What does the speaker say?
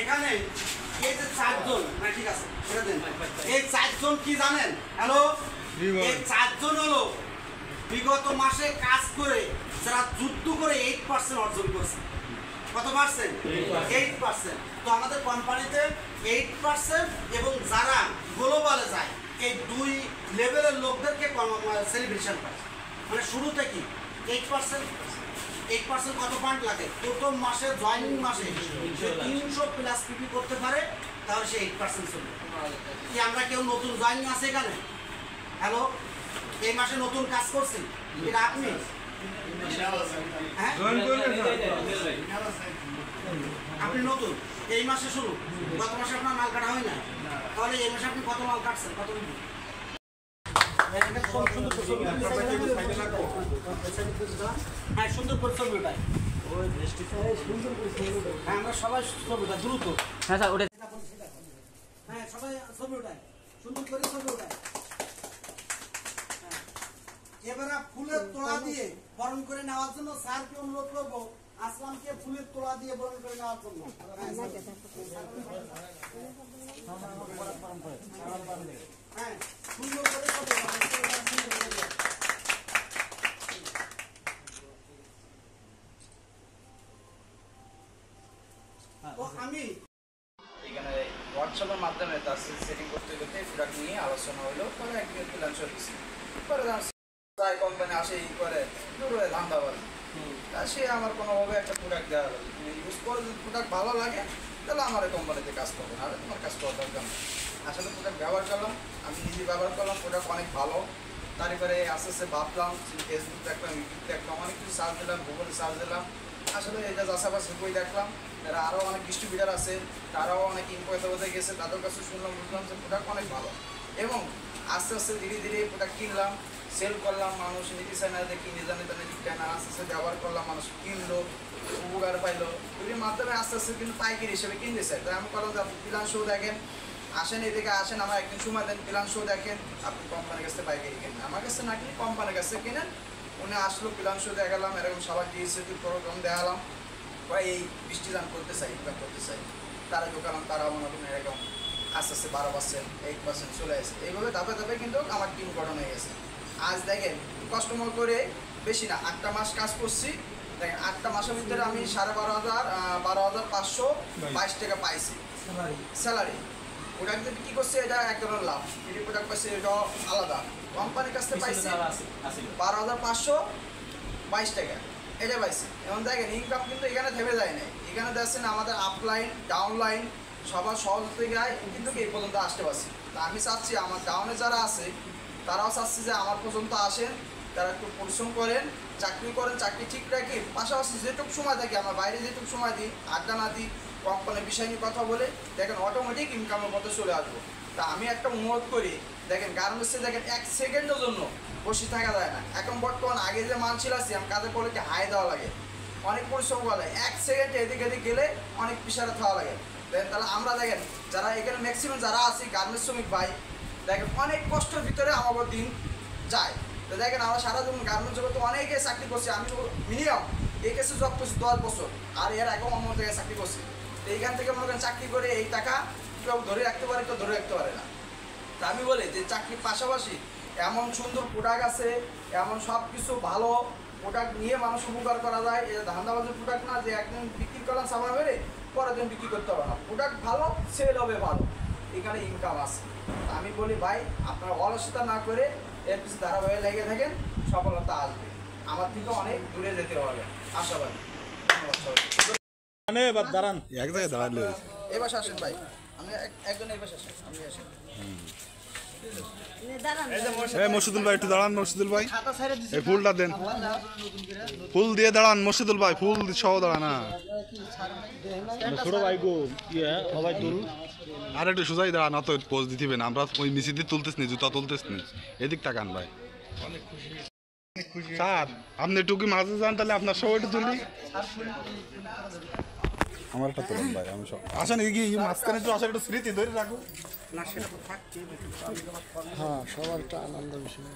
এখানে এই যে চারজন, না ঠিক আছে এটা দেন, এই চারজন কি জানেন? হ্যালো, এই চারজন হলো বিগত মাসে কাজ করে যারা যুদ্ধ করে 8% অর্জন করছে। কত পার্সেন্ট? 8%। তো আমাদের কোম্পানিতে 8% এবং যারা গ্লোবালে যায় এই দুই লেভেলের লোকদেরকে সেলিব্রেশন করে। মানে শুরুতে কি 8% কত পয়েন্ট লাগে? প্রথম মাসে জয়েনিং মাসে 300+ পিপি করতে পারে, তাহলে সে 8% চলবে। কি আমরা কেউ নতুন জয়েনিং আছে এখানে? হ্যালো, এই মাসে নতুন কাজ করছি, এটা আপনি? হ্যাঁ, আপনি নতুন, এই মাসে শুরু, গত মাসে আপনার মাল কাটা হয় না, তাহলে এই মাসে আপনি কত মাল কাটছেন? কত মিনিট? হ্যাঁ, সুন্দর করে ছবি ওটাই। হ্যাঁ, আমরা সবাই ছবি ওটাই দ্রুত। হ্যাঁ স্যার, ওটা হ্যাঁ সবাই ছবি ওটাই, সুন্দর করে ছবি ওটাই। এবারে ফুলের তোড়া দিয়ে বরণ করে নেওয়ার জন্য স্যারকে অনুরোধ করবো, আসলামকে ফুলের তোড়া দিয়ে বরণ করে নেওয়ার জন্য। হ্যাঁ, সুন্দর করে আমি এখানে হোয়াটসঅ্যাপের মাধ্যমে তার সেটিং করতে করতে প্রোডাক্ট নিয়ে আলোচনা হলো, পরে একদিন প্ল্যান চলছে, পরে তাই কোম্পানি আসে ই করে দূর হয়ে ধান্দা বলে, তা সে আমার কোনোভাবে একটা প্রোডাক্ট দেওয়া হলো, ইউজ করে যদি প্রোডাক্ট ভালো লাগে তাহলে আমার এই কোম্পানিতে কাজ করবো, না তোমার কাজ করা দরকার না। আসলে প্রোডাক্ট ব্যবহার করলাম, আমি নিজে ব্যবহার করলাম, প্রোডাক্ট অনেক ভালো। তারপরে আস্তে আস্তে ভাবলাম, ফেসবুক দেখলাম, ইউটিউব দেখলাম, অনেক কিছু সার্চ দিলাম, গুগলে সার্চ দিলাম, আসলে এটা যাচাবাসি বই দেখলাম, যারা আরও অনেক ডিস্ট্রিবিউটার আছে তারাও অনেক ইনকোয়ারি হতে গেছে, তাদের কাছে শুনলাম, বুঝলাম যে প্রোডাক্ট অনেক ভালো। এবং আস্তে আস্তে ধীরে ধীরে প্রোডাক্ট কিনলাম, সেল করলাম, মানুষ নিতে চায় না, যে কিনে জানে তাহলে দিকটা না, আস্তে আস্তে ব্যবহার করলাম, মানুষ কিনলো, উপকার পাইলো, এগুলির মাধ্যমে আস্তে আস্তে কিন্তু পাইকারি হিসেবে কিনতে চাই। তাই আমি করলাম যে আপনি প্ল্যান শো দেখেন, আসেন এদিকে আসেন, আমার একদিন সময় দেন, প্ল্যান শো দেখেন, আপনি কোম্পানির কাছে পাইকারি কেনেন, আমার কাছে না কিনে কোম্পানির কাছে কিনেন। উনি আসলো, প্ল্যান শো দেখালাম, এরকম সবার ডিএসএটি প্রোগ্রাম দেখালাম, এই বৃষ্টি দান করতে চাই, ইনকাম করতে চাই, তারা ঢোকালাম, তারা মনে করেন এরকম আস্তে আস্তে 12%, 8% চলে আসে। এইভাবে ধাপে ধাপে কিন্তু আমার টিম গঠন হয়ে গেছে। আজ দেখেন কষ্টমর করে বেশি না 8টা মাস কাজ করছি, দেখেন 8টা মাসের ভিতরে আমি 12,522 টাকা পাইছি স্যালারি। প্রোডাক্ট দিয়ে বিক্রি করছি, এটা এক ধরনের লাভ, যদি প্রোডাক্ট পাইছি এটা আলাদা। কোম্পানির কাছ থেকে পাইছি 12,522 টাকা, এটা পাইছি। এবং দেখেন ইনকাম কিন্তু এখানে থেমে যায় নাই, এখানে দেখছেন আমাদের আপলাইন ডাউনলাইন সবার সহযোগিতায় কিন্তু এই পর্যন্ত আসতে পারছি। তা আমি চাচ্ছি আমার ডাউনে যারা আছে তারাও চাচ্ছি যে আমার পর্যন্ত আসেন, তারা একটু পরিশ্রম করেন, চাকরি করেন, চাকরি ঠিক রাখি, পাশাপাশি যেটুকু সময় থাকি আমার বাইরে যেটুকু সময় দিই, আড্ডা না দিই, কোম্পানির বিষয় নিয়ে কথা বলে, দেখেন অটোমেটিক ইনকামের পথে চলে আসবো। তা আমি একটা অনুরোধ করি, দেখেন গার্মেন্টসে দেখেন 1 সেকেন্ডের জন্য বসে থাকা যায় না। এখন বর্তমান আগে যে মান ছিল আমি কাজে পড়লে কি হাই দেওয়া লাগে, অনেক পরিশ্রম করা লাগে, 1 সেকেন্ডে এদিক এদিক গেলে অনেক পিছারে থাকা লাগে। দেখেন তাহলে আমরা দেখেন যারা এখানে ম্যাক্সিমাম যারা আছি গার্মেন্টস শ্রমিক ভাই, দেখেন অনেক কষ্টের ভিতরে আমার দিন যায়। তো দেখেন আমরা সারা জীবন গার্মেন্টস জগতে অনেকে চাকরি করছি, আমি মিনিমাম এই কেসে জব করছি 10 বছর, আর এর আগেও আমার জায়গায় চাকরি করছি। তো এইখান থেকে মনে করেন চাকরি করে এই টাকা কেউ ধরে রাখতে পারে, কেউ ধরে রাখতে পারে না। তা আমি বলি যে চাকরির পাশাপাশি এমন সুন্দর প্রোডাক্ট আছে, এমন সব কিছু ভালো প্রোডাক্ট নিয়ে মানুষ উপকার করা যায়। এটা ধান্দাবাজির প্রোডাক্ট না যে একদিন বিক্রি করলাম সামা বেড়ে পরের দিন বিক্রি করতে হবে না, প্রোডাক্ট ভালো সেল হবে ভালো, এখানে ইনকাম আছে। আমি বলি ভাই আপনারা অলসতা না করে এর পিছনে ধারাবাহিক লেগে থাকেন, সফলতা আসবে, আমার থেকে অনেক দূরে যেতে হবে আশাবাদী। দাঁড়ান এক জায়গায় দাঁড়ালে এবার আসেন ভাই, আমি একজন এবার আসেন, আমি আসেন মসজিদুল ভাই একটু দাঁড়ান, মসজিদুল ভাই এই ফুলটা দেন, ফুল দিয়ে দাঁড়ান মসজিদুল ভাই, ফুল সহ দাঁড়ান। ছোট ভাই গো সবাই তুল, আর একটু সোজাই দাঁড়ান, অত পোজ দিতে না, আমরা ওই মিছিদি তুলতেছ নি, জুতা তুলতেছ নি, এদিক তাকান ভাই। স্যার আপনি একটু কি মাঝে যান, তাহলে আপনার সবাই একটু তুলি, আমার একটা তুলুন ভাই, আমি সব আসেন এগিয়ে মাঝখানে একটু আসার একটু স্মৃতি ধরে রাখো না, সেটা তো থাকছে। হ্যাঁ, সবার একটা আনন্দ বিষয়।